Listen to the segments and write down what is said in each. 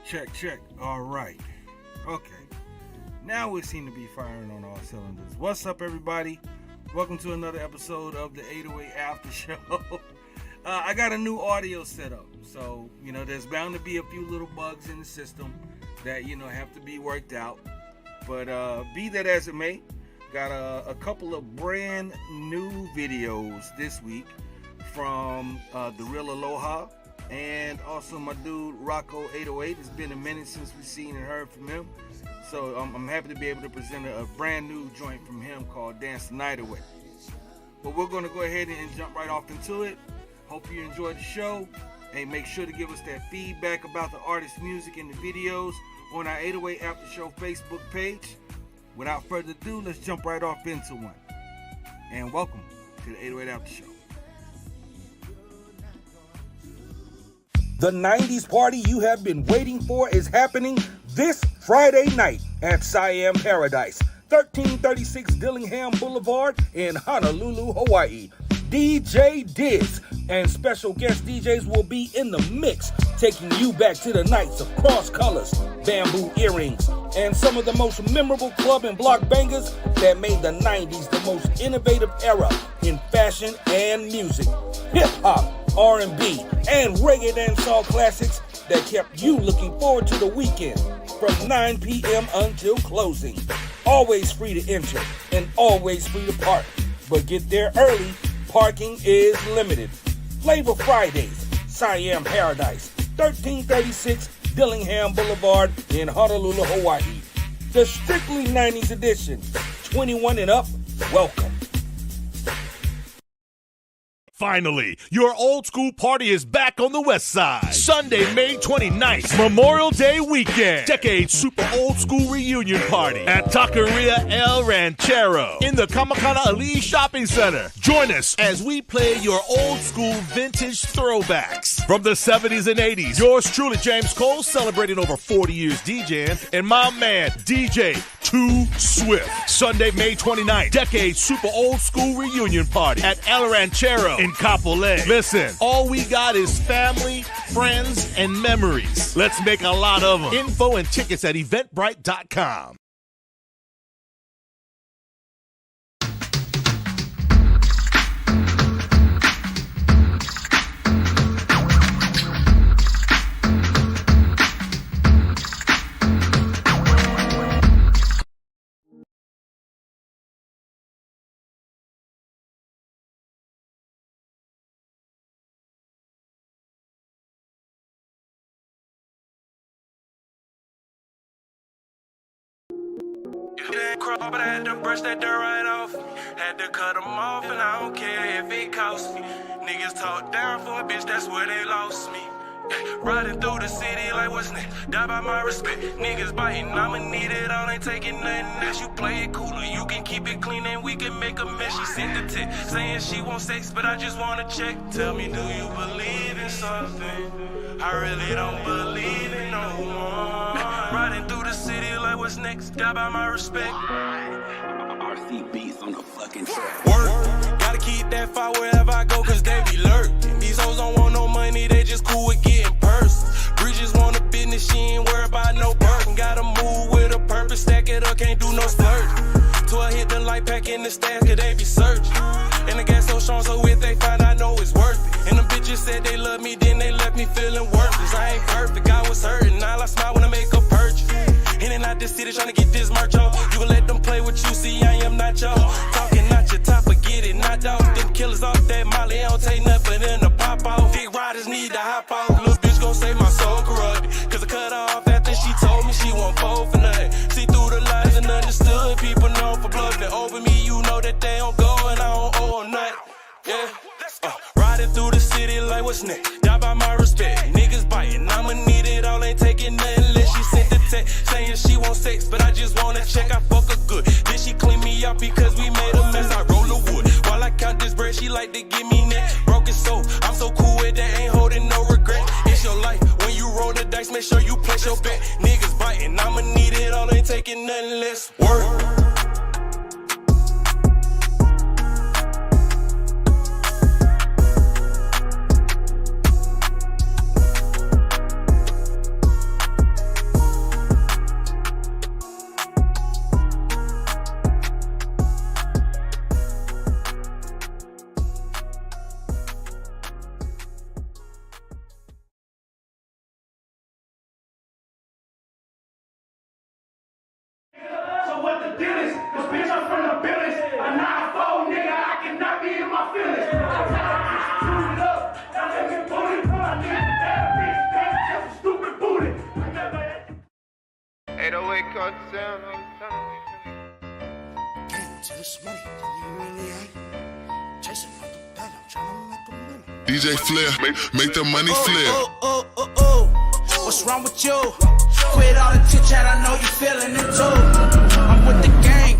Check. All right. Okay. Now we seem to be firing on all cylinders. What's up, everybody? Welcome to another episode of the 808 After Show. I got a new audio setup. So, there's bound to be a few little bugs in the system that, have to be worked out. But be that as it may, got a couple of brand new videos this week from The Real Aloha and also my dude Rocco 808. It's been a minute since we've seen and heard from him. So I'm happy to be able to present a brand new joint from him called Dance the Night Away. But we're going to go ahead and jump right off into it. Hope you enjoyed the show. And make sure to give us that feedback about the artist's music and the videos on our 808 After Show Facebook page. Without further ado, let's jump right off into one. And welcome to the 808 After Show. The 90s party you have been waiting for is happening this Friday night at Siam Paradise, 1336 Dillingham Boulevard in Honolulu, Hawaii. DJ Diz and special guest DJs will be in the mix, taking you back to the nights of cross colors, bamboo earrings, and some of the most memorable club and block bangers that made the 90s the most innovative era in fashion and music. Hip-hop, R&B, and reggae dancehall classics that kept you looking forward to the weekend from 9 p.m. until closing. Always free to enter and always free to park. But get there early. Parking is limited. Flavor Fridays, Siam Paradise, 1336 Dillingham Boulevard in Honolulu, Hawaii. The Strictly 90s edition. 21 and up, welcome. Finally, your old school party is back on the west side. Sunday, May 29th, Memorial Day weekend. Decade Super Old School Reunion Party at Taqueria El Ranchero in the Kamakana Ali Shopping Center. Join us as we play your old school vintage throwbacks from the 70s and 80s. Yours truly, James Cole, celebrating over 40 years DJing, and my man, DJ Too Swift. Sunday, May 29th, Decade Super Old School Reunion Party at El Ranchero in Kapolei. Listen, all we got is family, friends, and memories. Let's make a lot of them. Info and tickets at eventbrite.com. But I had to brush that dirt right off. Had to cut them off, and I don't care if it costs me. Niggas talk down for a bitch, that's where they lost me. Riding through the city like what's next? Die by my respect. Niggas biting, I'ma need it all, ain't taking nothing else. You play it cooler, you can keep it clean and we can make a mess. She sent the text saying she wants sex, but I just wanna check. Tell me, do you believe in something? I really don't believe in no one. Riding through the city like what's next? Die by my respect. RCB's on the fucking track. Work, gotta keep that fire wherever I go, cause they be lurking. These hoes don't want no money, they just cool with getting purses. Bridges want a business, she ain't worried about no burden. Gotta move with a purpose, stack it up, can't do no splurge. Till I hit the light pack in the stash, cause they be searching. And the gas so strong, so if they find, I know it's worth it. And them bitches said they love me, then they left me feeling worthless. I ain't perfect, I was hurting, now I smile when I make a purchase. In and out this city trying to get this merch off. You can let them play what you see, I am not y'all. Talking not your top, but get it knocked out. Them killers off that molly, don't take nothing in the pop off. Big riders need to hop out. Little bitch gon' say my soul corrupted, cause I cut her off after she told me she won't fold for nothing. See through the lies and understood. People known for bluffing over me, you know that they don't go and I don't owe them nothing. Yeah. Riding through the city like what's next? Die by my respect. Niggas biting, I'ma need it all, ain't taking nothing less. She sent the text saying she wants sex, but I just wanna check. I fuck her good. Then she clean me up because we made a mess. I roll the wood while I count this bread. She like to give me neck. Broken soul, I'm so cool with that, ain't holding no regret. It's your life when you roll the dice, make sure you place your bet. Niggas biting, I'ma need it all, ain't taking nothing less. Work. dealers, cause bitch, I'm from the buildings. A 9-4 nigga, I cannot be in my feelings. I tell her bitch, shoot it up. Now let me pull it. I need that bitch, that's just a stupid booty. I never had 808 cartel, Getting to this money, you really ain't chasing up the bag, I'm trying to make a minute. DJ Flair, make the money flare. What's wrong with you? Quit all the chit chat, I know you feeling it too. I'm with the gang,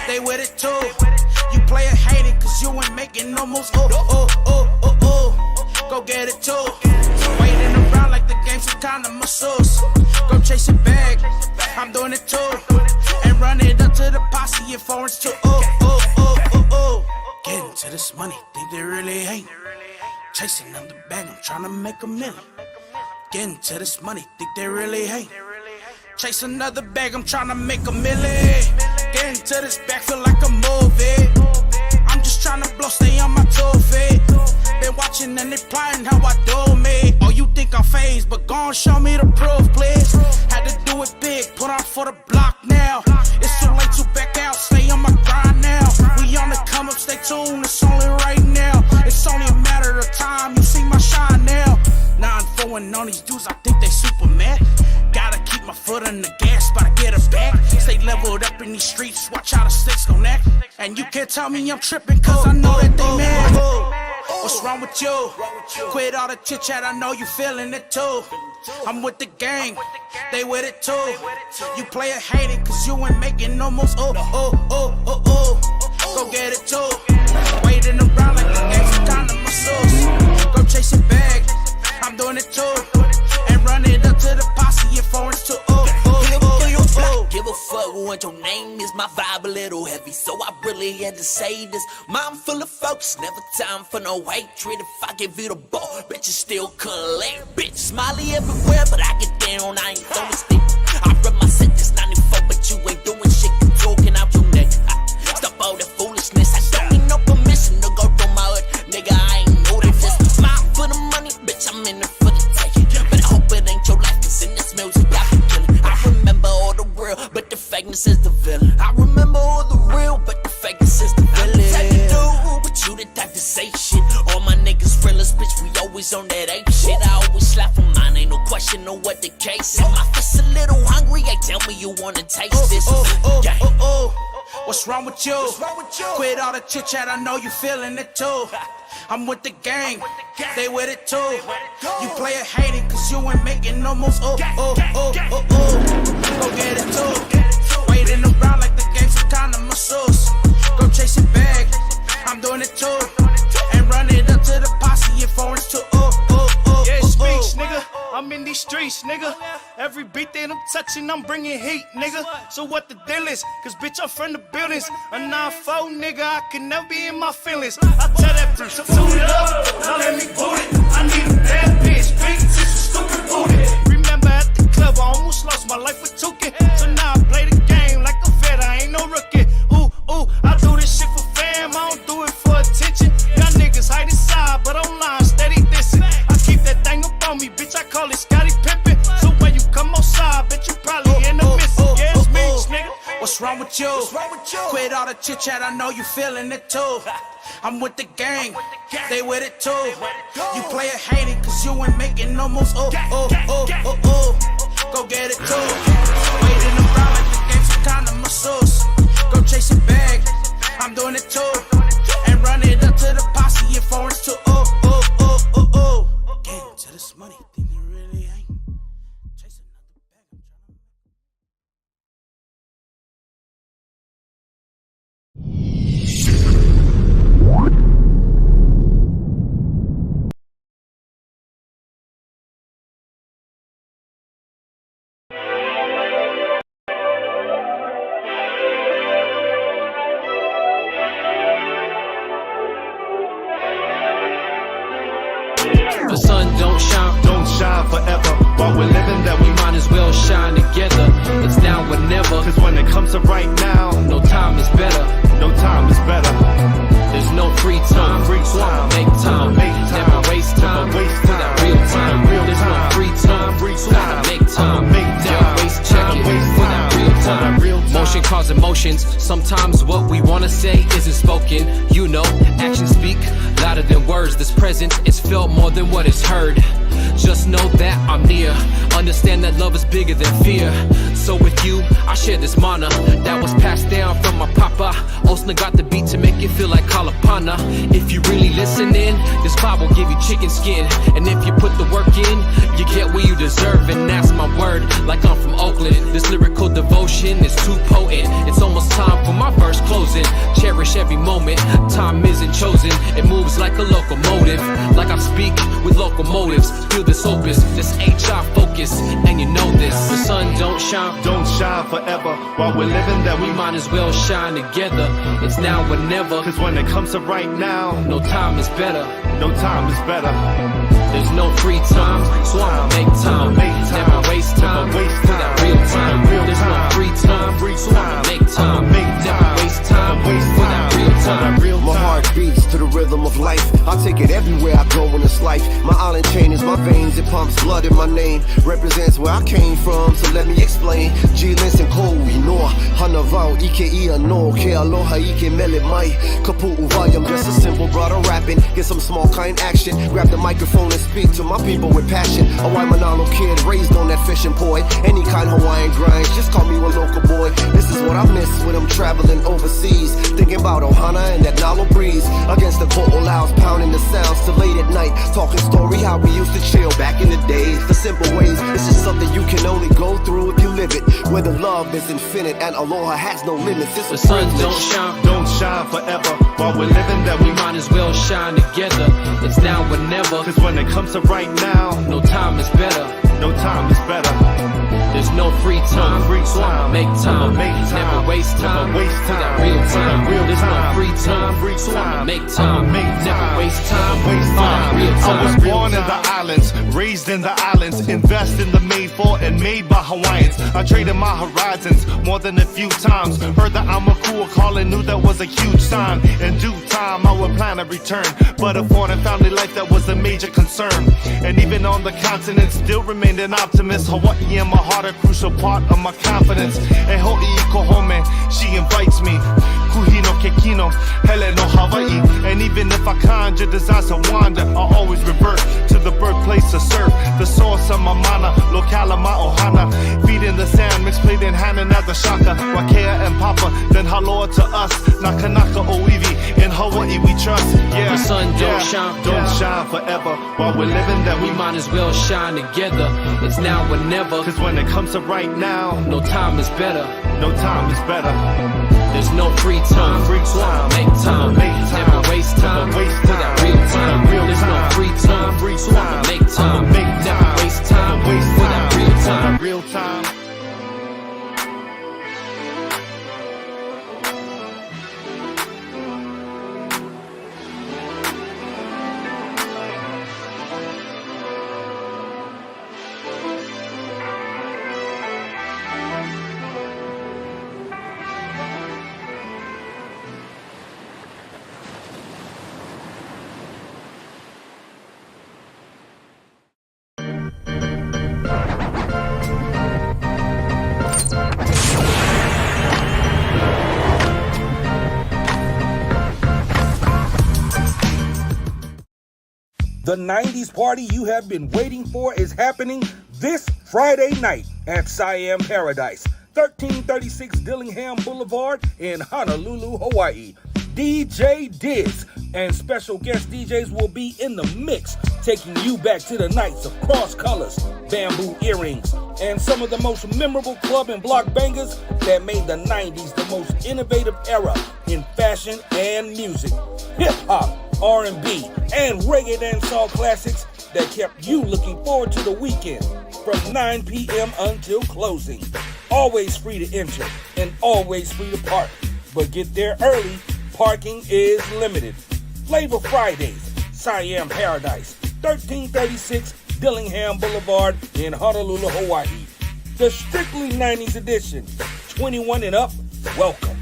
they with it too. You play a hating cause you ain't making no moves. Go get it too. Waiting around like the game some kind of masseuse. Go chase a bag, I'm doing it too. And run it up to the posse in foreigns too. Getting to this money, think they really ain't chasing up the bag, I'm trying to make a million. Getting to this money, think they really ain't chase another bag, I'm trying to make a million. Getting to this bag, feel like a movie. I'm just trying to blow, stay on my toe feet. Been watching and they plotting how I do me. Oh, you think I'm phased, but go and show me the proof, please. Had to do it big, put on for the block now. It's too late to back out, stay on my grind now. We on the come up, stay tuned, it's only right now. It's only a matter of time, you see my shine now. 9-4 on these dudes, I think they super mad. Gotta keep my foot on the gas, but I get it back. Stay leveled up in these streets, watch how the sticks gon' act. And you can't tell me I'm tripping, cause I know that they mad. What's wrong with you? Quit all the chit chat, I know you feeling it too. I'm with the gang, they with it too. You play a hating cause you ain't making no moves. Go get it too. Waiting around like the game some kind of masseuse. Go chase it bag, I'm doing it too. And run it up to the posse in foreigns too. Give a fuck what your name is, my vibe a little heavy, so I really had to say this. Mind full of focus, never time for no hatred. If I give you the ball, bitch, you still collect. Bitch, smiley everywhere, but I get down, I ain't throwing stick. I run my set this 94, but you ain't doing shit, you talking out your neck. Stop all that foolishness, I don't need no permission to go through my hood. Nigga, I ain't know that just smile for the money, bitch, I'm in it for the taking. But I hope it ain't your life, cause in this music I be killing. I remember all the real, but the fakeness is the villain. I remember all the real, but the fakeness is the villain. I'm the type to do, but you the type to say shit. All my niggas realest, bitch, we always on that ape shit. I always slap for mine, ain't no question on what the case is. My fist a little hungry, hey, tell me you wanna taste this. What's wrong with you? Quit all the chit chat, I know you feeling it too. I'm with the gang, they with it too. You play a hating cause you ain't making no moves. Go get it too. Waiting around like the game some kind of masseuse. Go chase it bag, I'm doing it too. And run it up to the posse in foreigns too. Yeah, speech, nigga. I'm in these streets, nigga. Every beat that I'm touching, I'm bringing heat, nigga. So what the deal is? Cause bitch, I'm from the buildings. A 9-4 nigga, I can never be in my feelings. I tell that bitch, shoot it up, now let me boot it. I need a bad bitch, big tits, stupid booty. Remember at the club, I almost lost my life with Tukin. So now I play the game like a vet, I ain't no rookie. I do this shit for fam, I don't do it for attention. Y'all niggas hide inside, but online steady dissing. I keep that thing up on me, bitch, I call it Scotty Pippen. So when you come outside, bitch, you probably in the missing. Yeah, it's me, nigga. What's wrong with you? Quit all the chit chat, I know you feeling it too. I'm with the gang, they with it too. You play a hating cause you ain't making no moves. Go get it too. Waiting around like the game some kind of masseuse. Go chase a bag, I'm doing it too. And run it up to the posse in foreigns too. Getting to this money, think they really ain't chasing another bag, I'm trying The sun don't shine forever. While we're living that we might as well shine together. It's now or never. Cause when it comes to right now, no time is better. No time is better. There's no free time. So I'ma make time. Never waste time. For that real time. There's no free time. So I'ma make time. Never waste checking. For that real time. Motion cause emotions. Sometimes what we wanna say isn't spoken. You know, actions speak louder than words. This presence is felt more than what is heard. Just know that I'm near. Understand that love is bigger than fear. So with you, I share this mana that was passed down from my papa. Osna got the beat to make it feel like Kalapana. If you really listen in, this vibe will give you chicken skin. And if you put the work in, you get what you deserve. And that's my word, like I'm from Oakland. This lyrical devotion is too potent. It's almost time for my verse closing. Cherish every moment, time isn't chosen. It moves like a locomotive, like I speak with locomotives. Feel this opus, this HR focus, and you know this. The sun don't shine forever. While we're living, that we might as well shine together. It's now or never. Cause when it comes to right now, no time is better. No time is better. There's no free time, so I'ma make time. Never waste time for that real time. There's no free time, so I'ma make time. Never waste time for that real time. My heart beats to the rhythm of life. I take it everywhere I go in this life. My island chain is my veins, it pumps blood in my name. Represents where I came from, so let me explain. G-Lens and Ko, Inoa, Hanavao, Ike no, Ke Aloha, Ike Mele Mai, Kapu Uvai. I'm just a simple brother rapping. Get some small kind action. Grab the microphone and speak to my people with passion. A white Manalo kid raised on that fishing poi. Any kind Hawaiian grinds, just call me a local boy. This is what I miss when I'm traveling overseas. Thinking about Ohana and that Nalo breeze. Against the coral louds, pounding the sounds till late at night. Talking story how we used to chill back in the days. The simple ways, it's just something you can only go through if you live it. Where the love is infinite and aloha has no limits. It's the sun don't shine forever. While we're living, that we might as well shine together. It's now or never. Cause when it comes to right now, no time is better. No time is better. There's no free time, so I'ma make time. Never waste time for that real time. There's no free time, so I'ma make time. Never waste time for that real time. I was born in the islands, raised in the islands. Invest in the made for and made by Hawaiians. I traded my horizons more than a few times. Heard that I'm a cool call and knew that was a huge sign. In due time I would plan a return, but a foreign family life that was a major concern. And even on the continent still remained an optimist. Hawaii in my heart, a crucial part of my confidence. And ho'i kohome, she invites me. Kuhino kekino, hele no Hawaii. And even if I conjure desires to wander, I always revert to the birthplace of surf, the source of my mana, lokala ma ohana. Feet in the sand, mixed plate in hand and the shaka. Wakea and Papa, then haloa to us. Nakanaka oiwi, in Hawaii we trust. Yeah, the sun don't shine forever. While we're living, that we might as well shine together. It's now or never. Cause when it comes to right now, no time is better. No time is better. There's no free time, so I'ma make time. Never waste time for that real time. There's no free time, so I'ma make time. Never waste time for that real time. Real time. The 90s party you have been waiting for is happening this Friday night at Siam Paradise, 1336 Dillingham Boulevard in Honolulu, Hawaii. DJ Diz and special guest DJs will be in the mix, taking you back to the nights of cross colors, bamboo earrings, and some of the most memorable club and block bangers that made the 90s the most innovative era in fashion and music. Hip-hop, R&B, and reggae dancehall classics that kept you looking forward to the weekend from 9 p.m. until closing. Always free to enter and always free to park. But get there early. Parking is limited. Flavor Fridays, Siam Paradise, 1336 Dillingham Boulevard in Honolulu, Hawaii. The Strictly 90s edition. 21 and up, welcome.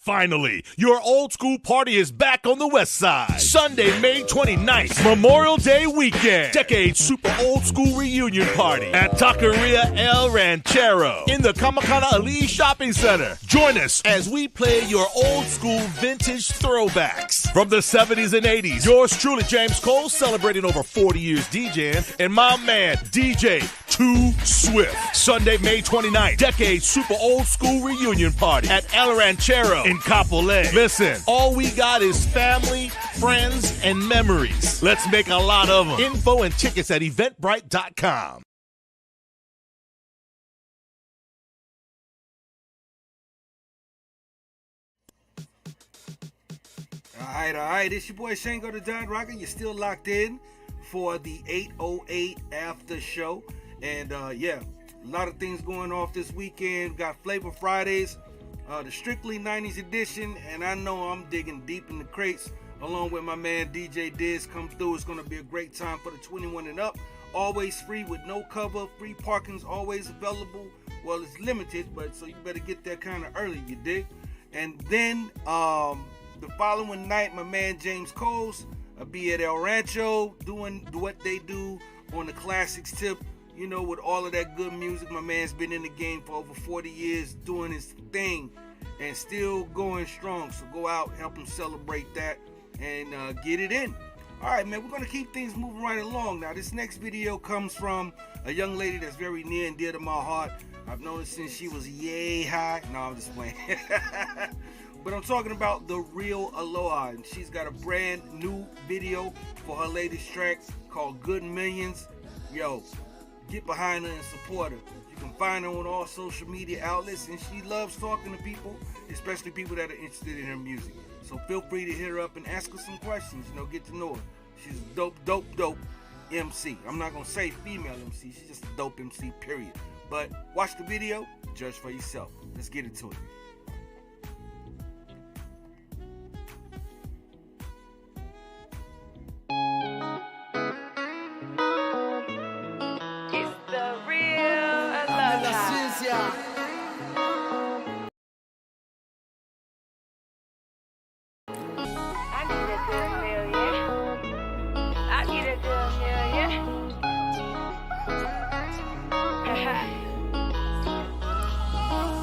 Finally, your old school party is back on the West Side. Sunday, May 29th, Memorial Day weekend. Decade Super Old School Reunion Party at Taqueria El Ranchero in the Kamakana Ali Shopping Center. Join us as we play your old school vintage throwbacks from the 70s and 80s. Yours truly, James Cole, celebrating over 40 years DJing, and my man, DJ Too Swift. Sunday, May 29th, Decade Super Old School Reunion Party at El Ranchero in Capole. Listen, all we got is family, friends, and memories. Let's make a lot of them. Info and tickets at eventbrite.com. All right. It's your boy Shango the Don Ragga. You're still locked in for the 808 after show. And a lot of things going off this weekend. Got Flavor Fridays, the Strictly 90s edition, and I know I'm digging deep in the crates along with my man DJ Diz come through. It's going to be a great time for the 21 and up. Always free with no cover. Free parking's always available. Well, it's limited, but so you better get there kind of early, you dig? And then the following night, my man James Coles will be at El Rancho doing what they do on the classics tip. You know, with all of that good music, my man's been in the game for over 40 years doing his thing and still going strong. So go out, help him celebrate that, and get it in. All right, man, we're going to keep things moving right along. Now, this next video comes from a young lady that's very near and dear to my heart. I've known her since she was yay high. No, I'm just playing. But I'm talking about the real Aloha, and she's got a brand new video for her latest track called Good Millions. Yo, get behind her and support her. You can find her on all social media outlets, and she loves talking to people, especially people that are interested in her music. So feel free to hit her up and ask her some questions, get to know her. She's a dope MC. I'm not going to say female MC, she's just a dope MC, period. But watch the video, judge for yourself. Let's get into it.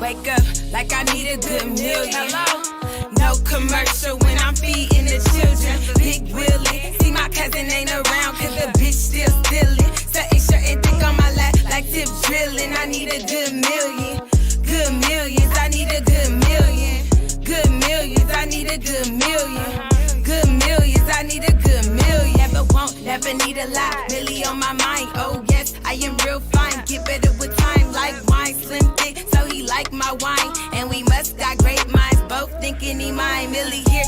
Wake up like I need a good million. No commercial when I'm feeding the children. Big Willie, see my cousin ain't around cause the bitch still stealing. Certain shirt and dick on my lap like tip drilling. I need a good million. Good millions, I need a good million. Good millions, I need a good million. Good millions, I need a good million. Never want, never need a lot. Millie on my mind, oh yes, I am real fine. Get better with time like wine, slim thick, so he like my wine. And we must got great minds, both thinking he mine. Millie here,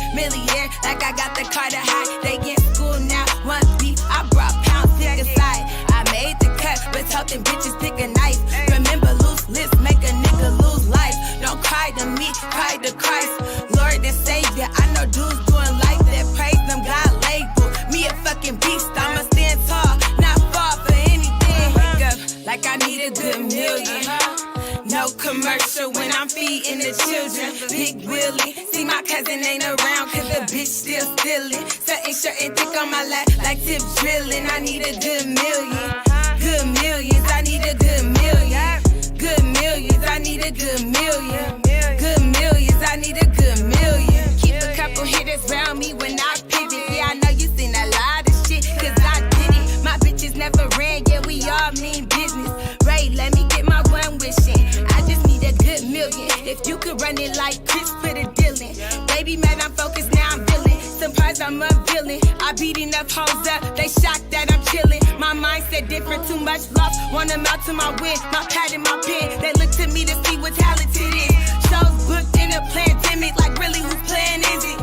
like I got the car to hide. They in school now, one beef, I brought pounds, pick a side. I made the cut, but told them bitches pick a knife. Remember loose lips, make a nigga lose life. Don't cry to me, cry to Christ. Lord and Savior, I know dudes doing like that. Praise them, God label. Me a fucking beast, I'ma stand tall, not fall for anything. Wake up like I need a good million. No commercial when I'm feeding the children. Big Willie, see my cousin ain't around cause the bitch still stealing. Certain shirt and dick on my lap like tip drilling. I need a good million. Good millions, I need a good million. Good millions, I need a good million. Good millions, I need a good million. Keep a couple hitters round me when I pivot. Yeah, I know you seen a lot of shit cause I did it. My bitches never ran, yeah, we all mean business. Ray, let me get my one wish in. I just need a good million. If you could run it like Chris, put a deal in. Baby, man, I'm focused, now I'm feeling. Surprised I'm a villain. I beat enough hoes up, they shocked that I'm chilling. My mindset different, too much love. Want them out to my win, my pad and my pen. They look to me to see what talented is. Shows booked in a pandemic, like really whose plan is it?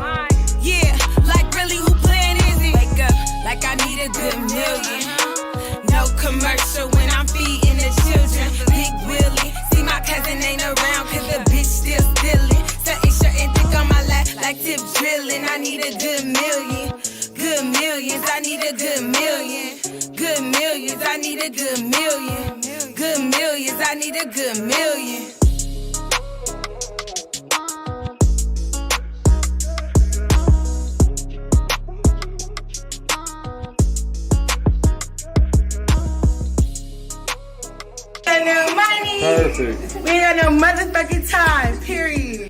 Yeah, like really who plan is it? Wake up like I need a good million. No commercial when I'm feeding the children. Big Willie, see my cousin ain't around cause the bitch still stealing. Certain shirt and dick on my lap like tip drilling. I need a good million. Good millions, I need a good million. Good millions, I need a good million. Good millions, I need a good million. sick. We ain't got no motherfucking time, period.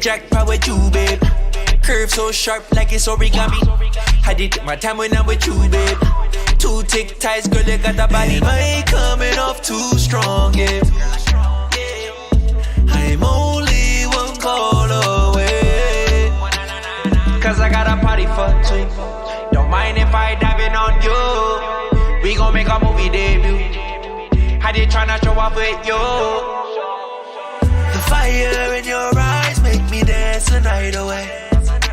Jackpot with you, babe. Curve so sharp like it's origami. I did my time when I'm with you, babe. 2 tick ties, girl, you got a body. I ain't coming off too strong, yeah. I'm only 1 call away. Cause I got a party for 2. Don't mind if I dive in on you. We gon' make a movie debut. I did tryna show off with you. The fire in your eyes make me dance the night away.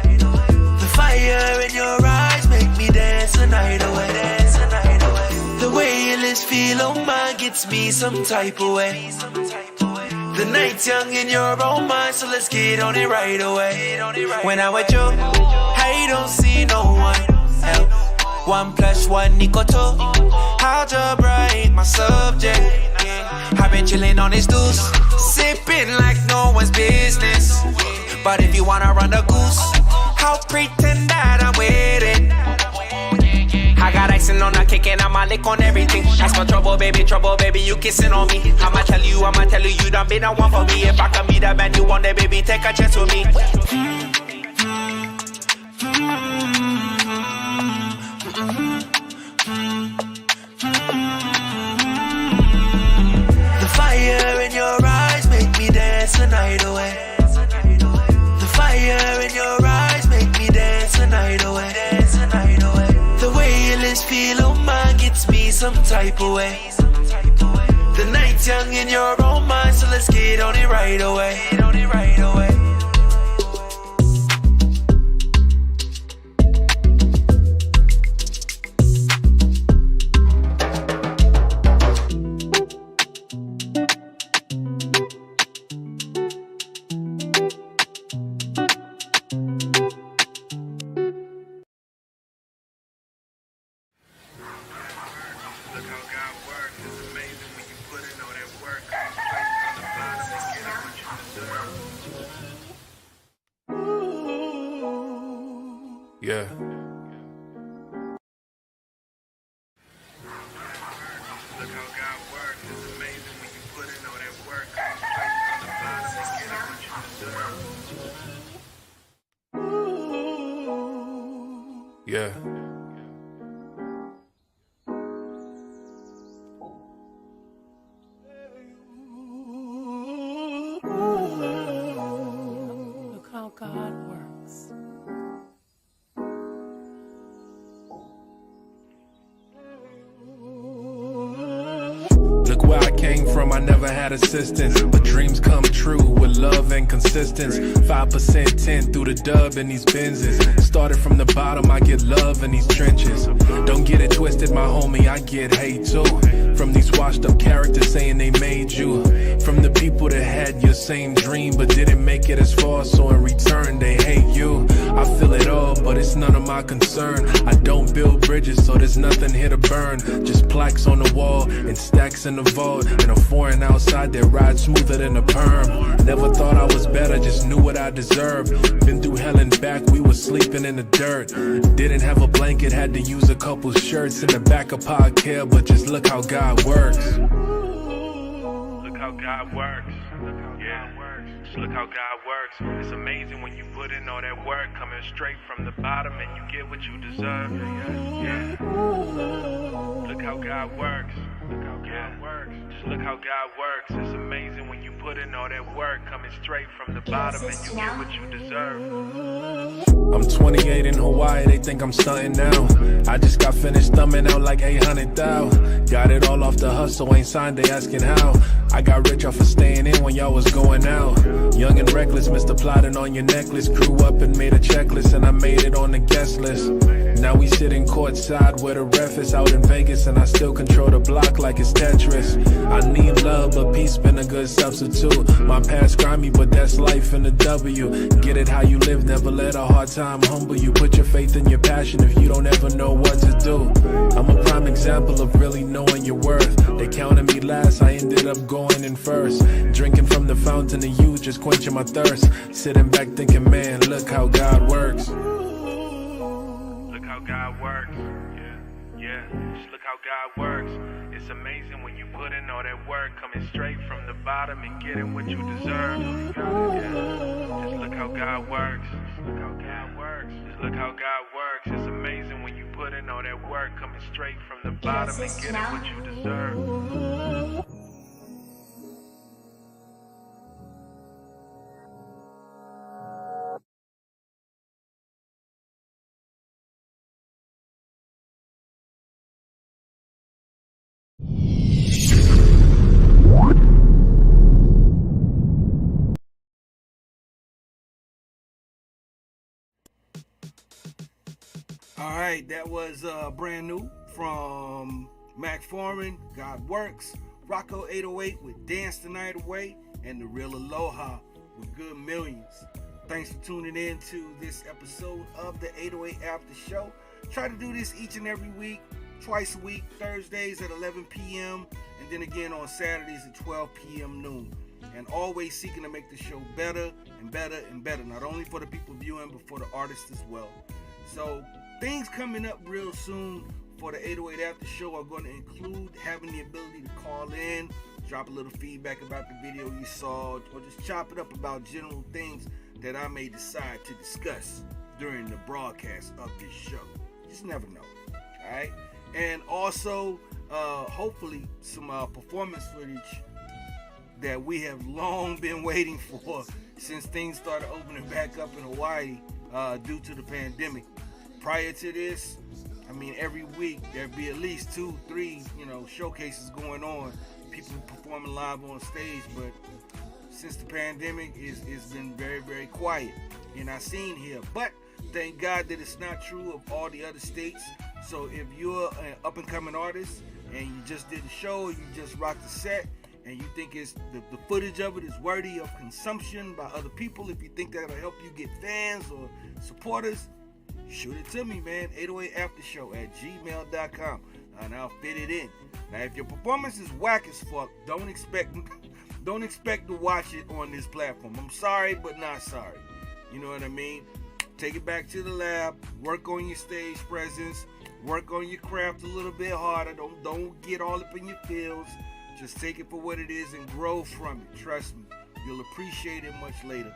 The fire in your eyes make me dance the night away. The way your lips feel on mine gets me some type of way. The night's young and you're on mine, so let's get on it right away. When I'm with you, I don't see no one else. 1 + 1 equal 2. Algebra ain't my subject. I've been chillin' on this deuce, sippin' like no one's business. But if you wanna run the goose, I'll pretend that I'm with it. I got icing on the cake and I'ma lick on everything. That's my trouble, baby, you kissing on me. I'ma tell you, you done been the one for me. If I can be the man you want, then baby, take a chance with me. The fire in your eyes make me dance the night away. The fire in your eyes make me dance the night away. The way your lips feel on mine gets me some type of way. The night's young and you're on mine, so let's get on it right away. Yeah. Yeah. Look how God works. Look where I came from, I never had assistance, but dreams come true with love and consistency. 5% 10 through the dub in these Benzes. Started from the bottom, I get love in these trenches. Don't get it twisted, my homie, I get hate too. From these washed up characters saying they made you. From the people that had your same dream but didn't make it as far, so in return they hate you. I feel it all, but it's none of my concern. I don't build bridges, so there's nothing here to burn. Just plaques on the wall and stacks in the vault, and a foreign outside that rides smoother than a perm. Never thought I was better, just knew what I deserved. Been through hell and back, we were sleeping in the dirt. Didn't have a blanket, had to use a couple shirts in the back of pod care, but just look how God works. Look how God works. Yeah. Just look how God works. It's amazing when you put in all that work, coming straight from the bottom, and you get what you deserve. Yeah. Look how God works. Look how God works. Just look how God works. It's amazing when you put in all that work, coming straight from the bottom, and you get what you deserve. I'm 28 in Hawaii, they think I'm stunting now. I just got finished thumbing out like 800,000. Got it all off the hustle, ain't signed, they asking how. I got rich off of staying in when y'all was going out. Young and reckless, Mr. Plotting on your necklace. Grew up and made a checklist, and I made it on the guest list. Now we sitting courtside where the ref is out in Vegas, and I still control the block like it's Tetris. I need love, but peace been a good substitute. My past grimy, but that's life in the W. Get it how you live, never let a hard time humble you. Put your faith in your passion if you don't ever know what to do. I'm a prime example of really knowing your worth. They counted me last, I ended up going in first. Drinking from the fountain of youth, just quenching my thirst. Sitting back thinking, man, look how God works. Look how God works. Yeah. Just look how God works. It's amazing when you put in all that work, coming straight from the bottom and getting what you deserve. Yeah. Just look how God works. Look how God works. Just look how God works. It's amazing when you put in all that work, coming straight from the bottom and getting what you deserve. All right, that was brand new from Mac Foreman, God Works, Rocco 808 with Dance the Night Away, and The Real Aloha with Good Millions. Thanks for tuning in to this episode of the 808 After Show. Try to do this each and every week, twice a week, Thursdays at 11 p.m., and then again on Saturdays at 12 p.m. noon. And always seeking to make the show better and better and better, not only for the people viewing, but for the artists as well. So things coming up real soon for the 808 After Show are going to include having the ability to call in, drop a little feedback about the video you saw, or just chop it up about general things that I may decide to discuss during the broadcast of this show. Just never know. All right. And also, hopefully, some performance footage that we have long been waiting for since things started opening back up in Hawaii due to the pandemic. Prior to this, I mean, every week there'd be at least 2-3, showcases going on, people performing live on stage. But since the pandemic, it's been very, very quiet in our scene here. But thank God that it's not true of all the other states. So if you're an up-and-coming artist and you just did a show, you just rocked the set, and you think it's the footage of it is worthy of consumption by other people, if you think that'll help you get fans or supporters, shoot it to me, man. 808aftershow@gmail.com, and I'll fit it in. Now, if your performance is whack as fuck, don't expect to watch it on this platform. I'm sorry, but not sorry. You know what I mean? Take it back to the lab. Work on your stage presence. Work on your craft a little bit harder. Don't get all up in your feels. Just take it for what it is and grow from it. Trust me, you'll appreciate it much later.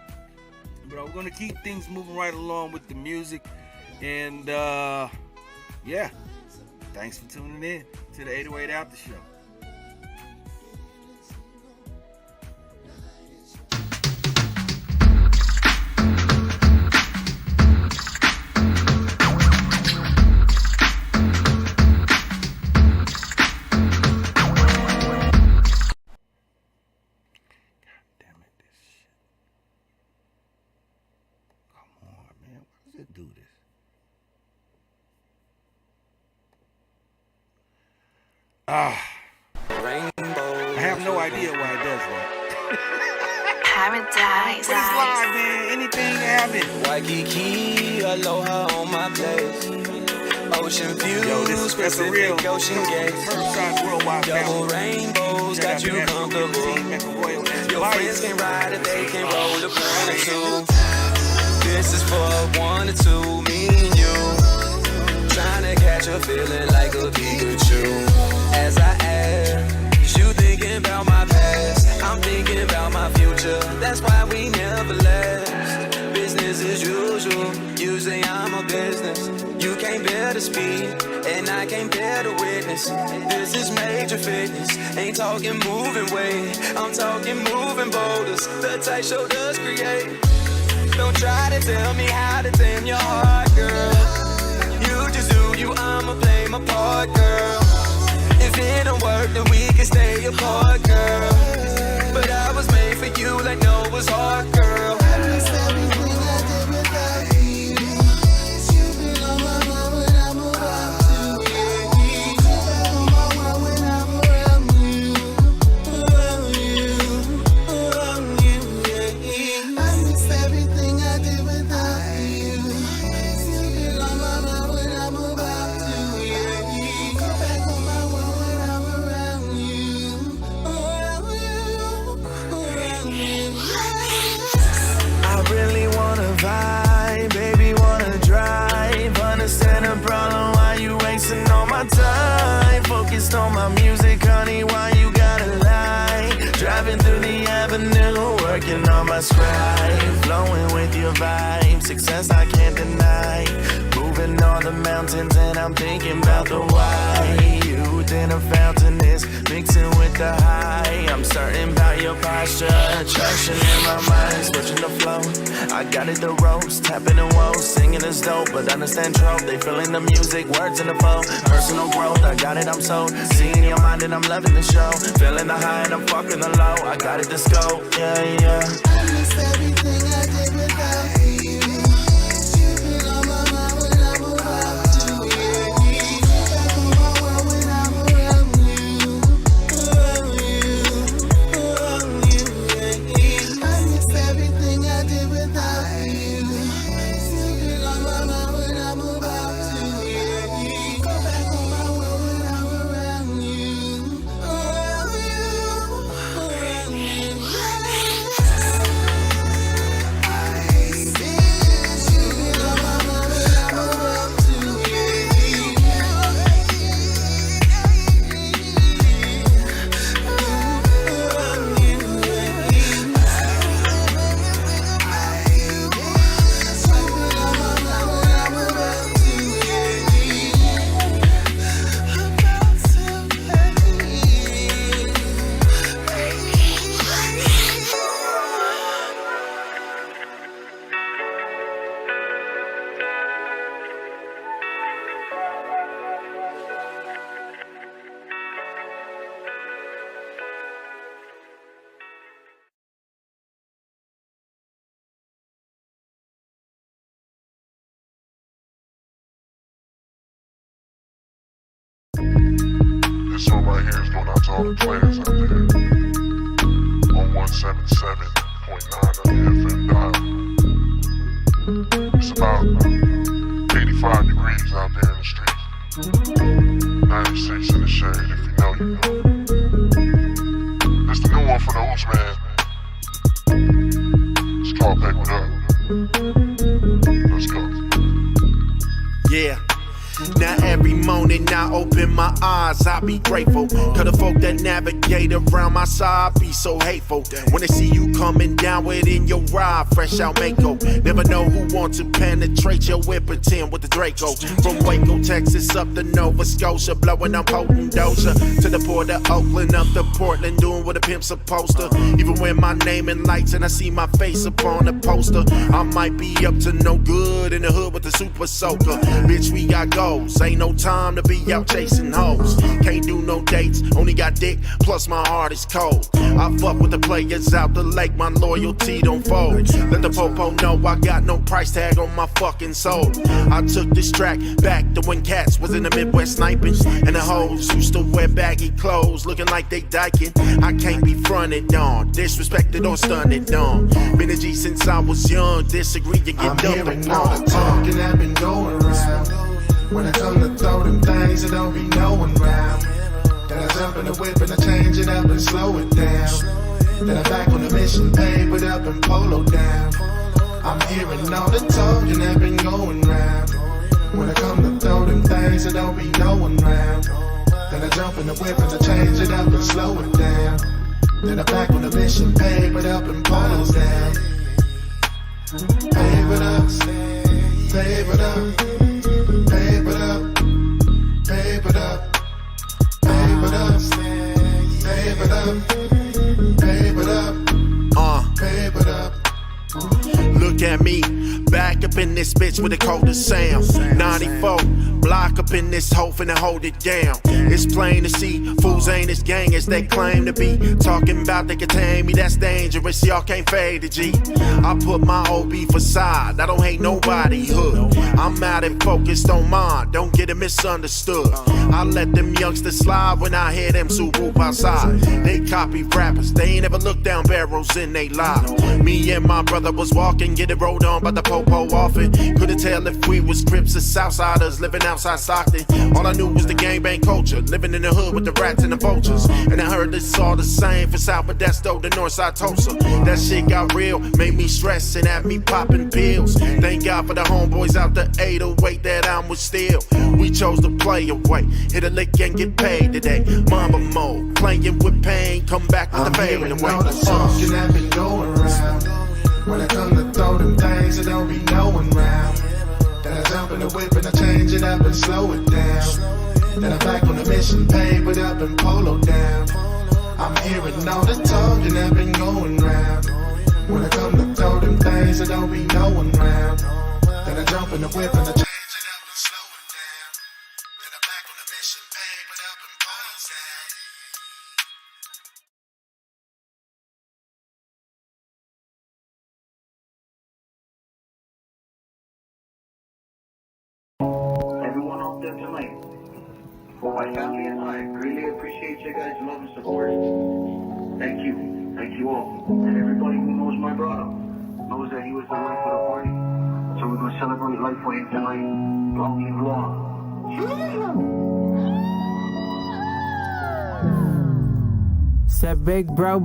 But I'm going to keep things moving right along with the music. And, yeah, thanks for tuning in to the 808 After Show. Do this. I have no idea why it does that. Paradise. But it's live, man. Anything happen. Waikiki, aloha on my place. Ocean view, Yo, this is Pacific real Ocean Gate. Double rainbows got you comfortable. Your friends can ride it, they can roll the point too. This is for 1 or 2, me and you. Trying to catch a feeling like a Pikachu. As I ask, you thinking about my past, I'm thinking about my future. that's why we never last. Business as usual, you say I'm a business. You can't bear to speak, and I can't bear to witness. This is major fitness, ain't talking moving weight, I'm talking moving boulders. The tight shoulders create. Don't try to tell me how to tame your heart, girl. You just do you, I'ma play my part, girl. If it don't work, then we can stay apart, girl. But I was made for you like Noah's Ark, girl. Time focused on my music, honey. Why you gotta lie? Driving through the avenue, working on my scribe, flowing with your vibe. Success I can't deny. Moving all the mountains, and I'm thinking about the why. Youth in a fountain is mixing with the high. I'm certain about your posture, attraction in my mind, switching the flow. I got it the ropes, tapping and woes, singing is dope, but understand trope. They feeling the music, words in the flow. Personal growth, I got it, I'm sold. Seeing your mind and I'm loving the show. Feeling the high and I'm fucking the low. I got it the scope, yeah, yeah. I miss everything I did without you. You've been on my mind when I'm around you. Back on my world when I'm around you. Around you, yeah. I miss everything I did without you. You've been on my mind when I'm about to. Back on my world when I'm around you. Around you. This song right here is going out to all the players out there on 177.9 on the FM dial. It's about 85 degrees out there in the street. 96 in the shade, if you know, you know. It's the new one for the Oops, man. It's called Pick It Up. Let's go. Yeah. Now every morning I open my eyes, I be grateful. Cause the folk that navigate around my side be so hateful. When they see you coming down within your ride, fresh out Mako. Never know who wants to penetrate your whip, pretend with the Draco. From Waco, Texas up to Nova Scotia, blowing up potent doja. To the port of Oakland, up to Portland, doing what a pimp's supposed to. Even when my name in lights and I see my face upon the poster, I might be up to no good in the hood with the super soaker. Bitch, we got goals. Ain't no time to be out chasing hoes. Can't do no dates, only got dick, plus my heart is cold. I fuck with the players out the lake, my loyalty don't fold. Let the popo know I got no price tag on my fucking soul. I took this track back to when cats was in the Midwest sniping, and the hoes used to wear baggy clothes, looking like they dyking. I can't be fronted on, disrespected or stunted on. Been a G since I was young, disagree, you get dumped on. I'm hearing all the talking that been going around. When I come to throw them things, there don't be no one round. Then I jump in the whip and I change it up and slow it down. Then I'm back on the mission, paper it up and polo down. I'm hearing all the talking that been going round. When I come to throw them things, there don't be no one round. Then I jump in the whip and I change it up and slow it down. Then I'm back on the mission. mission, papered up and polos down. Papered up, papered up, papered up, papered up, papered up, papered up, papered up, papered up. Look at me, back up in this bitch with the coldest sound. 94, block up in this hoe finna hold it down. It's plain to see, fools ain't as gang as they claim to be. Talking about they can tame me, that's dangerous, y'all can't fade the G. I put my OB aside, I don't hate nobody hood. I'm out and focused on mine, don't get it misunderstood. I let them youngsters slide when I hear them swoop outside. They copy rappers, they ain't ever looked down barrels in they life. Me and my brother was walking, get it rolled on by the popo often. Couldn't tell if we was Crips or Southsiders living outside Stockton. All I knew was the gangbang culture, living in the hood with the rats and the vultures. And I heard it's all the same for South Modesto, the Northside Tulsa. That shit got real, made me stress and had me popping pills. Thank God for the homeboys out the 808 that I'm with still. We chose to play away, hit a lick and get paid today. Mamba mode, playing with pain, come back with the fade away. All the talking that been going around. When I come to throw them things, there don't be no one round. Then I jump in the whip and I change it up and slow it down. Then I'm back on the mission, papered up and polo down. I'm hearing all the talking that been going round. When I come to throw them things, there don't be no one round. Then I jump in the whip and I change it up and slow it down. Then I'm back on the mission, papered up and polo down. Everyone out there tonight, for my family and I, really appreciate you guys' love and support. Thank you all. And everybody who knows my brother knows that he was the life of the party. So we're gonna celebrate life for him tonight. Long live long. Said big bro,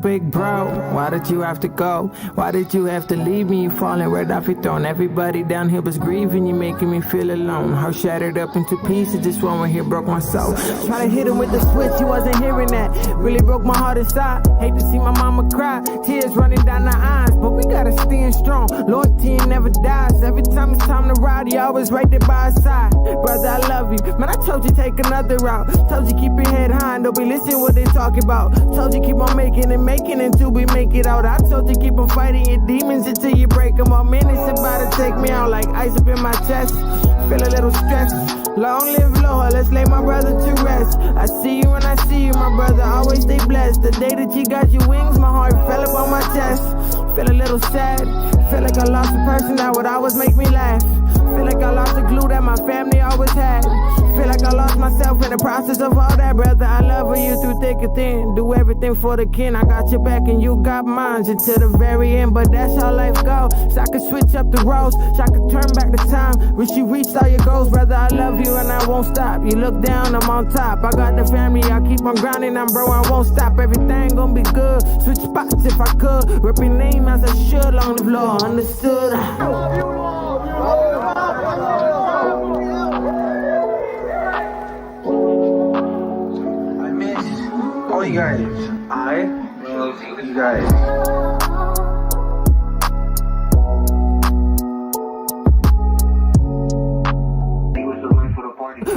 why did you have to go? Why did you have to leave me? You falling right off your throne. Everybody down here was grieving, you making me feel alone. Heart shattered up into pieces, just one right here broke my soul. Try to hit him with the switch, he wasn't hearing that. Really broke my heart inside. Hate to see my mama cry, tears running down her eyes. But we gotta stand strong, loyalty never dies. Every time it's time to ride, you always right there by his side. Brother, I love you, man, I told you take another route. Told you keep your head high and don't be listening what they talking about. Told you keep on making until we make it out. I told you keep on fighting your demons until you break them up. Man, it's about to take me out like ice up in my chest. Feel a little stressed. Long live Lord, let's lay my brother to rest. I see you when I see you, my brother, always stay blessed. The day that you got your wings, my heart fell up on my chest. Feel a little sad, feel like I lost a person that would always make me laugh. Feel like I lost the glue that my family always had. Feel like I lost myself in the process of all that, brother. I love you through thick and thin. Do everything for the kin. I got your back and you got mine until the very end. But that's how life goes. So I could switch up the roles, so I could turn back the time. Wish you reached all your goals, brother. I love you and I won't stop. You look down, I'm on top. I got the family, I keep on grinding. I'm bro, I won't stop. Everything gon' be good. Switch spots if I could. Rip your name as I should on the floor. Understood. I love you, All you guys, I love you guys.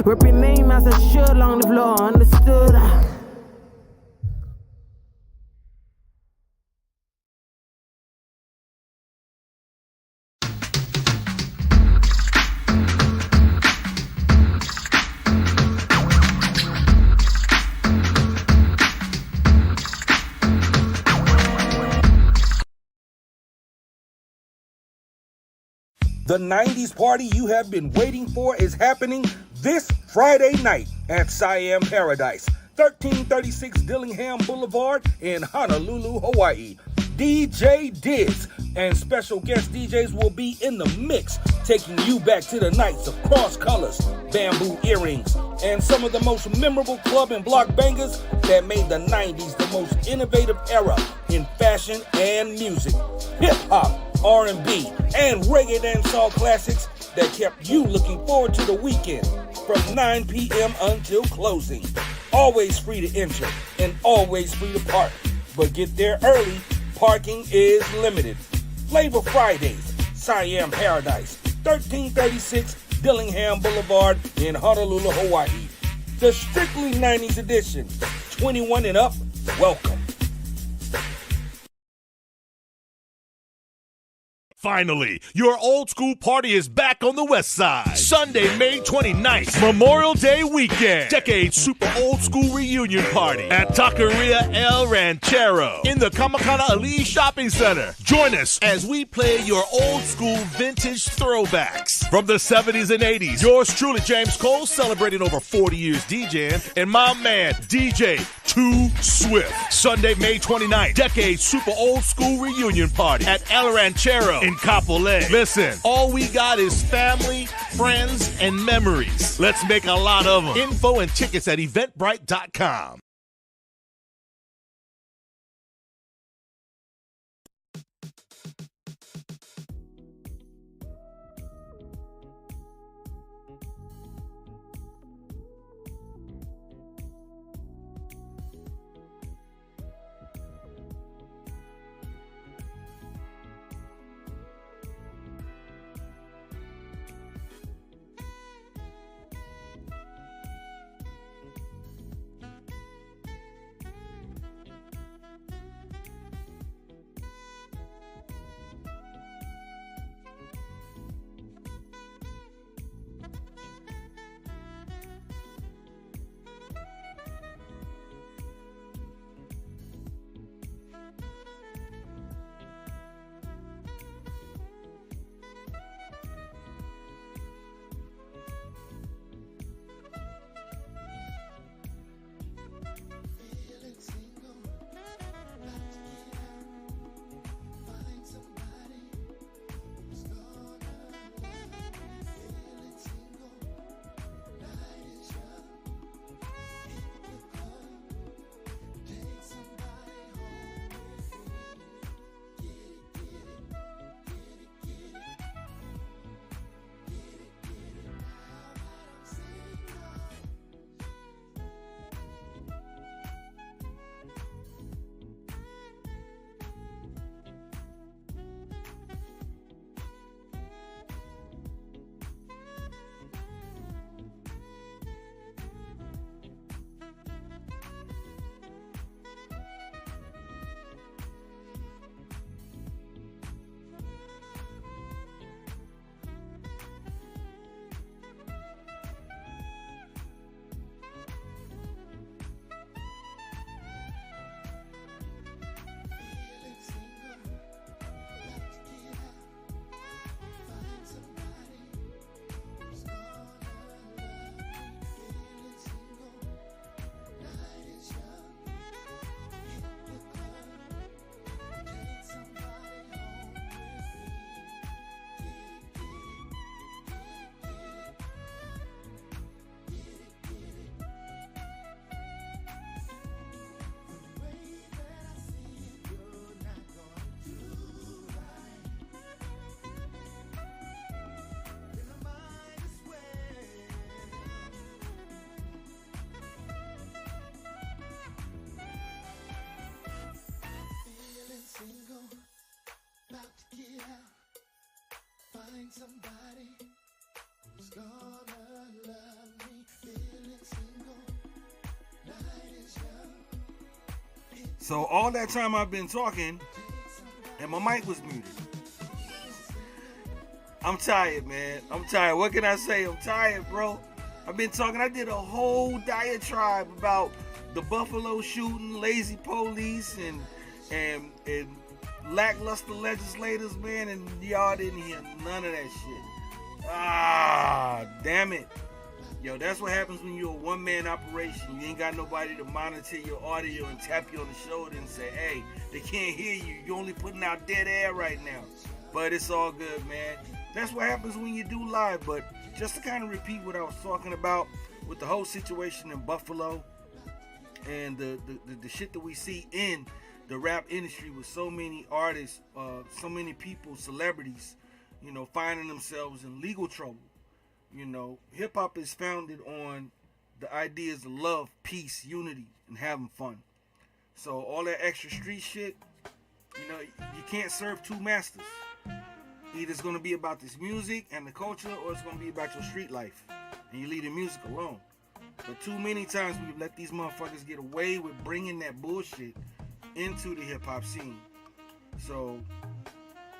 Rip your name as I should on the floor. Understood. The 90s party you have been waiting for is happening this Friday night at Siam Paradise, 1336 Dillingham Boulevard in Honolulu, Hawaii. DJ Diz and special guest DJs will be in the mix, taking you back to the nights of cross colors, bamboo earrings, and some of the most memorable club and block bangers that made the 90s the most innovative era in fashion and music. Hip-hop, R&B, and reggae dancehall classics that kept you looking forward to the weekend from 9 p.m. until closing. Always free to enter and always free to park, but get there early Parking is limited. Flavor Fridays, Siam Paradise, 1336 Dillingham Boulevard in Honolulu, Hawaii. The Strictly 90s edition, 21 and up, welcome. Finally, your old school party is back on the West Side. Sunday, May 29th, Memorial Day weekend. Decade Super Old School Reunion Party at Taqueria El Ranchero in the Kamakana Ali Shopping Center. Join us as we play your old school vintage throwbacks from the 70s and 80s. Yours truly, James Cole, celebrating over 40 years DJing, and my man, DJ Too Swift. Sunday, May 29th, Decade Super Old School Reunion Party at El Ranchero in Kapolei. Listen, all we got is family, friends, and memories. Let's make a lot of them. Info and tickets at eventbrite.com. Somebody who's gonna love me, feeling single, night is young. So all that time I've been talking and my mic was muted. I'm tired, man. I'm tired. What can I say? I'm tired, bro. I've been talking. I did a whole diatribe about the Buffalo shooting, lazy police, and lackluster legislators, man, and y'all didn't hear none of that shit. Ah, damn it. Yo, that's what happens when you're a one-man operation. You ain't got nobody to monitor your audio and tap you on the shoulder and say, hey, they can't hear you. You're only putting out dead air right now. But it's all good, man. That's what happens when you do live. But just to kind of repeat what I was talking about with the whole situation in Buffalo and the shit that we see in the rap industry with so many artists, so many people, celebrities, you know, finding themselves in legal trouble. You know, hip hop is founded on the ideas of love, peace, unity, and having fun. So all that extra street shit, you know, you can't serve two masters. Either it's going to be about this music and the culture, or it's going to be about your street life, and you leave the music alone. But too many times we let these motherfuckers get away with bringing that bullshit into the hip-hop scene. So,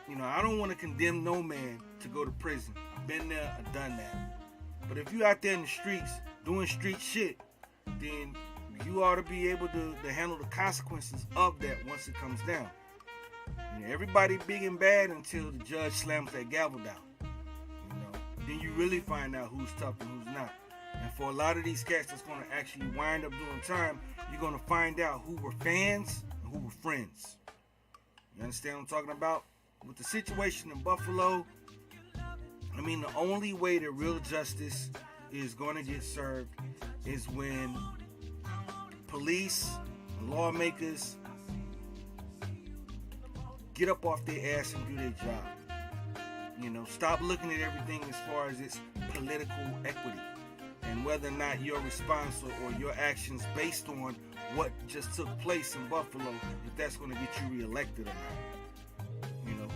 you know, I don't want to condemn no man to go to prison. I've been there, I've done that. But if you out there in the streets doing street shit, then you ought to be able to handle the consequences of that once it comes down. You know, everybody big and bad until the judge slams that gavel down. You know, then you really find out who's tough and who's not. And for a lot of these cats that's going to actually wind up doing time, you're going to find out who were fans and who were friends. You understand what I'm talking about? With the situation in Buffalo, I mean, the only way that real justice is going to get served is when police and lawmakers get up off their ass and do their job. You know, stop looking at everything as far as its political equity and whether or not your response or your actions based on what just took place in Buffalo, if that's going to get you reelected or not. You know,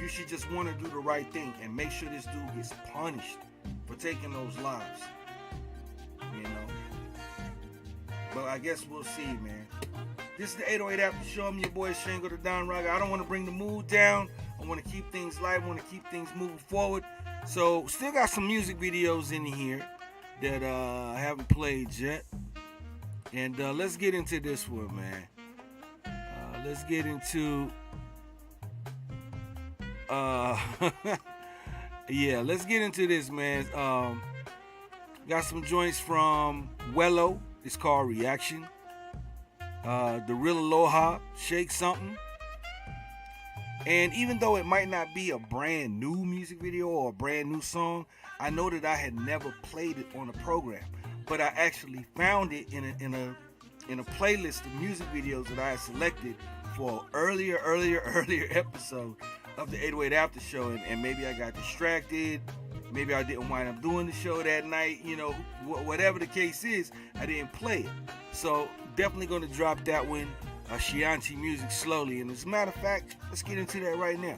you should just want to do the right thing and make sure this dude gets punished for taking those lives. You know, but I guess we'll see, man. This is the 808 After Show. I'm your boy Shango, the Don Ragga. I don't want to bring the mood down. I want to keep things light. I want to keep things moving forward. So, still got some music videos in here that I haven't played yet. And let's get into this one, man. Let's get into... yeah, let's get into this, man. Got some joints from Wello. It's called Reaction. The Real Aloha, Shake Something. And even though it might not be a brand new music video or a brand new song, I know that I had never played it on a program, but I actually found it in a playlist of music videos that I had selected for an earlier episode of the 808 After Show, and maybe I got distracted, maybe I didn't wind up doing the show that night, you know, whatever the case is, I didn't play it. So definitely going to drop that one, Chianti music, slowly. And as a matter of fact, let's get into that right now.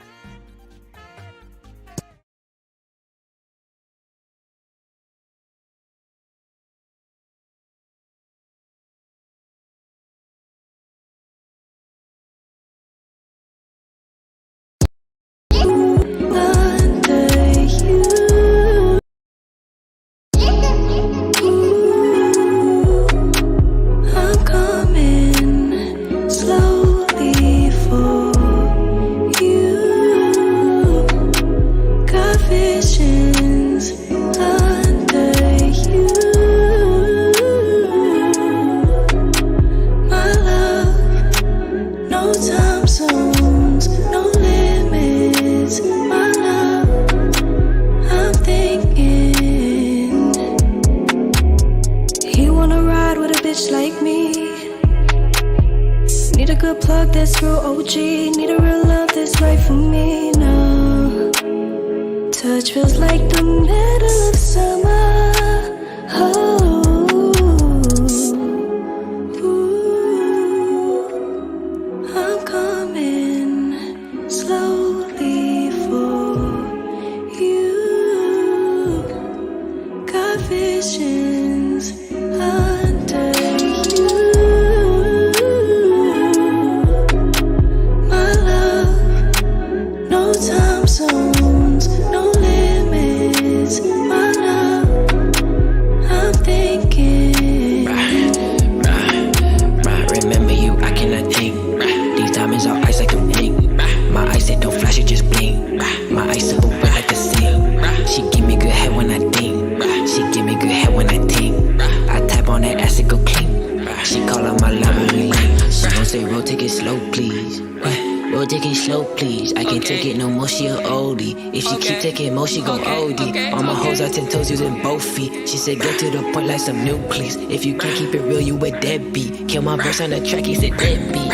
She gon' OD. All my hoes are 10 toes using both feet. She said get to the point like some new please. If you can't keep it real, you a deadbeat. Kill my verse on the track, he said deadbeat.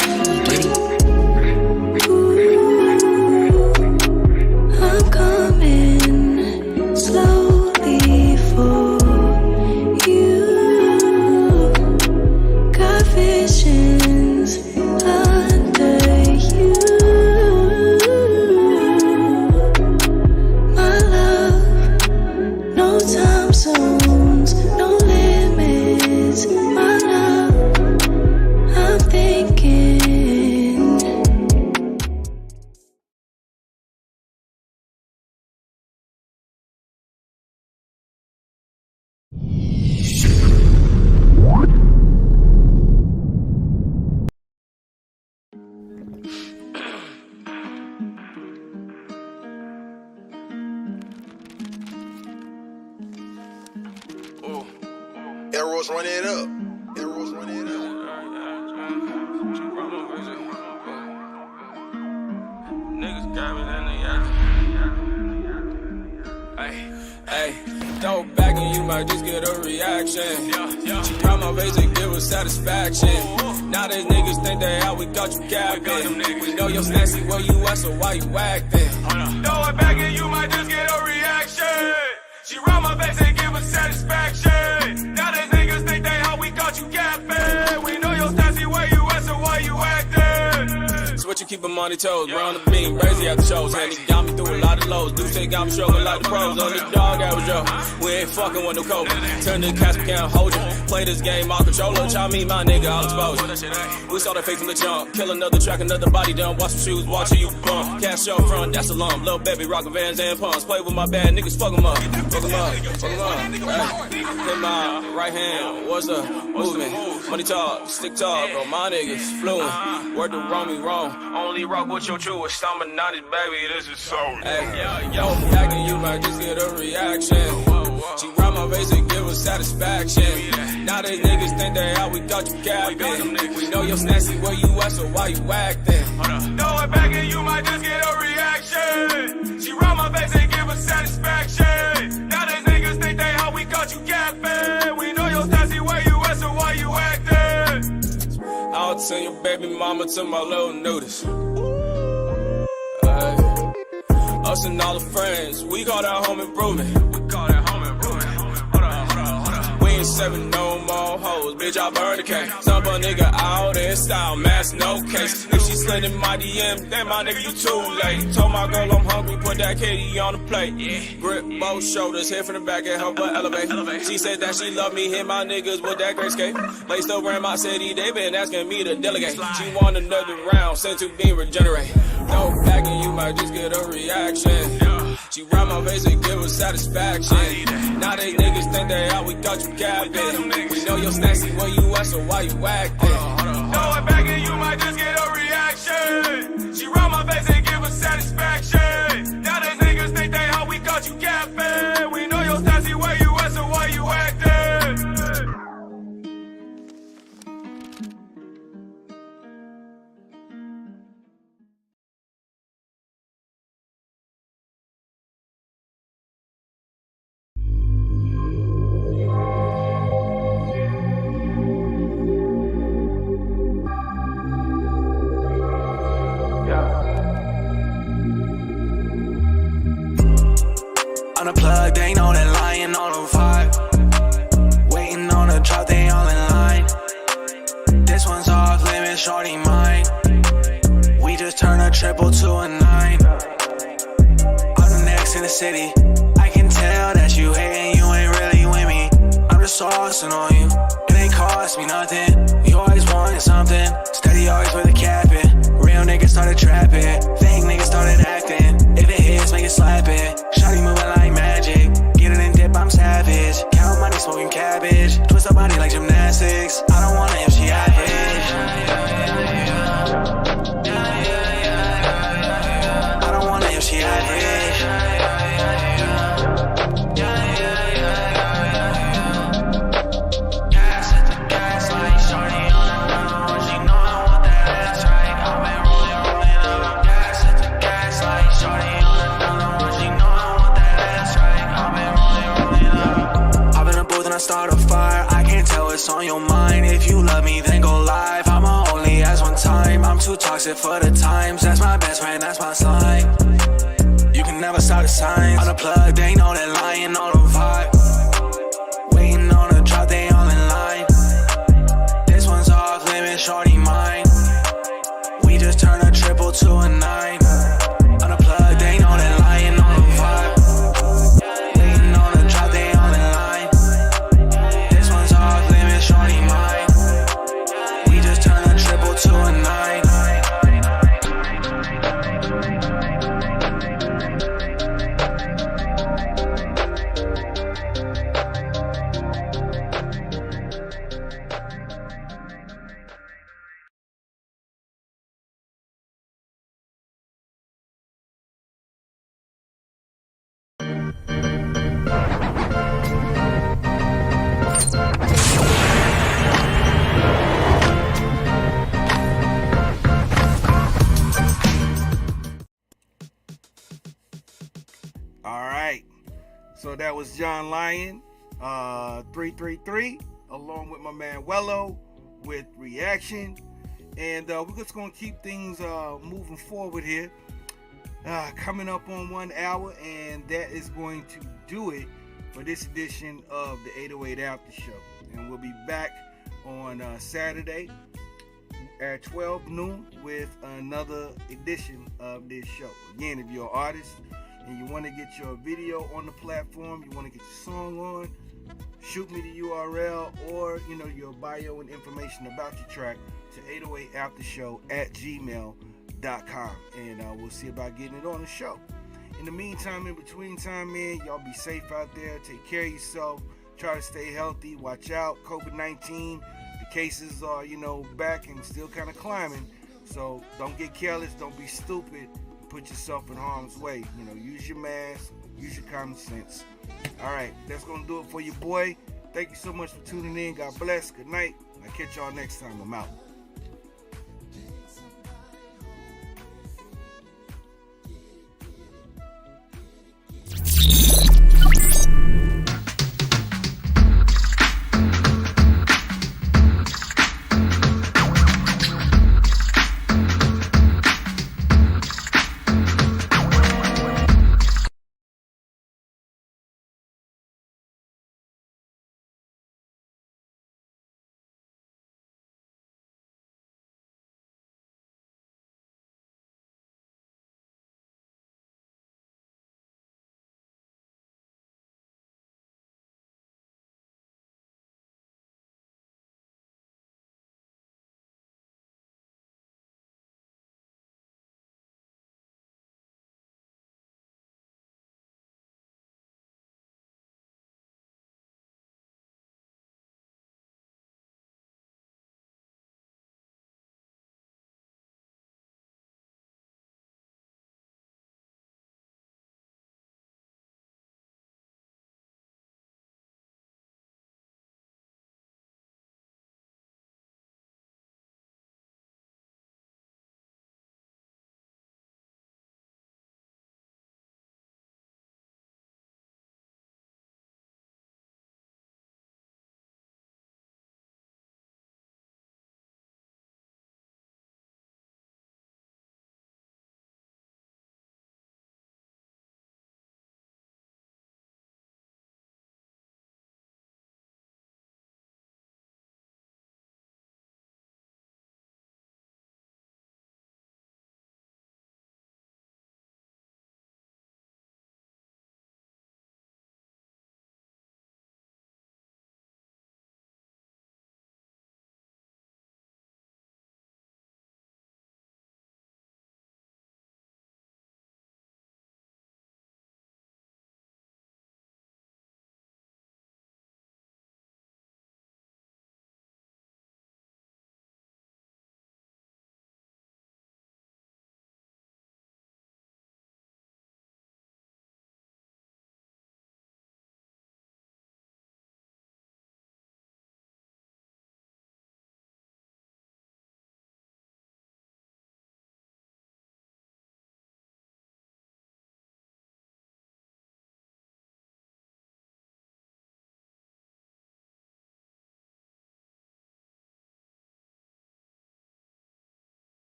I'm coming slowly for you. Got visions under you. Arrows run it up. Arrows run it up. Niggas got me in the Hey, throw back and you might just get a reaction. She caught my face and give her satisfaction. Now these niggas think they out, we got you capping. We know you're nasty where you at, so why you acting? Throw it back and you might just get a reaction. She round my face and give her satisfaction. Now these niggas think they out, we got you capping. We know you're nasty where you at, so why you acting? So what you keepin' on the toes, bro, on the beam, crazy at the shows. And he got me through a lot of lows. Dude say got me struggling like the pros. On the dog average, yo. We ain't fucking with no coke. Turn the cash, we can't hold you. Play this game, all controller. Try me, my nigga, I'll expose you. We saw that fake from the jump. Kill another track, another body done. Watch some shoes, watch who you bump. Cash up front, that's a lump. Little baby, rockin' Vans and pumps. Play with my bad niggas, fuck 'em up. Fuck 'em up, fuck 'em up. Hey. Hit my right hand, what's the movement? Money talk, stick talk, bro. My niggas fluent. Word to wrong me wrong. Only rock with your true. Stomach 90s, baby, this is so. Hey, yo, back and you might just get a reaction. She round my face and give her satisfaction. Now these niggas think they out, we got you capping. We know you're nasty where you at, so why you acting? Throw it back and you might just get a reaction. She round my face and give her satisfaction. Now these niggas think they out, we got you capping. We know you're nasty where you at, so why you acting? I'll send your baby mama to my little notice. Us and all the friends, we call that home improvement. We ain't serving no more hoes, bitch, I burn the cake. Stump a nigga out in style, mask, no case. If she slid in my DM, then my nigga, you too late. Told my girl I'm hungry, put that kitty on the plate. Grip both shoulders, hit from the back and help her elevate. She said that she love me, hit my niggas with that great skate. Laced over in my city, they been asking me to delegate. She want another round, sent to be regenerate. No back and you might just get a reaction. She round my face and give her satisfaction. Now they niggas think they out, we got you capping. We know you're nasty where you at, so why you acting? Throw it back and you might just get a reaction. She round my face and give her satisfaction. Now they niggas think they out, we got you capping. We know you're nasty where you at, so why you acting? Unplugged, they know that lying on the vibe. Waiting on a drop, they all in line. This one's off limits, shorty mine. We just turn a triple to a 9. I'm the next in the city. I can tell that you hating, you ain't really with me. I'm just saucing on you, it ain't cost me nothing. You always wanted something, steady always with a cap in. Real niggas started trapping, fake niggas started acting. If it hits, make it slap it. Shawty moving like magic, get it and dip, I'm savage. Count money, smoking cabbage, twist her body like gymnastics. I don't want it if she average. I don't want it if she average. Start a fire, I can't tell what's on your mind. If you love me, then go live. I'ma only ask one time. I'm too toxic for the times. That's my best friend, that's my sign. You can never stop the signs. Unplugged, they know that lying on the vibe. Waiting on a drop, they all in line. This one's off limits, shorty mine. We just turn a triple to a 9. Unplugged, they know that lying on the vibe. Waiting on a drop, they all in line. Shorty mine. We just turn a triple to a 9. So that was John Lyon, 333, along with my man Wello with Reaction. And we're just going to keep things moving forward here. Coming up on 1 hour, and that is going to do it for this edition of the 808 After Show. And we'll be back on Saturday at 12 noon with another edition of this show. Again, if you're an artist and you want to get your video on the platform, you want to get your song on, shoot me the URL or your bio and information about your track to 808aftershow@gmail.com, and we'll see about getting it on the show. In the meantime, in between time, man, y'all be safe out there. Take care of yourself. Try to stay healthy. Watch out. COVID-19, the cases are, back and still kind of climbing. So don't get careless. Don't be stupid. Put yourself in harm's way. Use your mask. Use your common sense. All right, that's going to do it for your boy. Thank you so much for tuning in. God bless. Good night. I'll catch y'all next time. I'm out.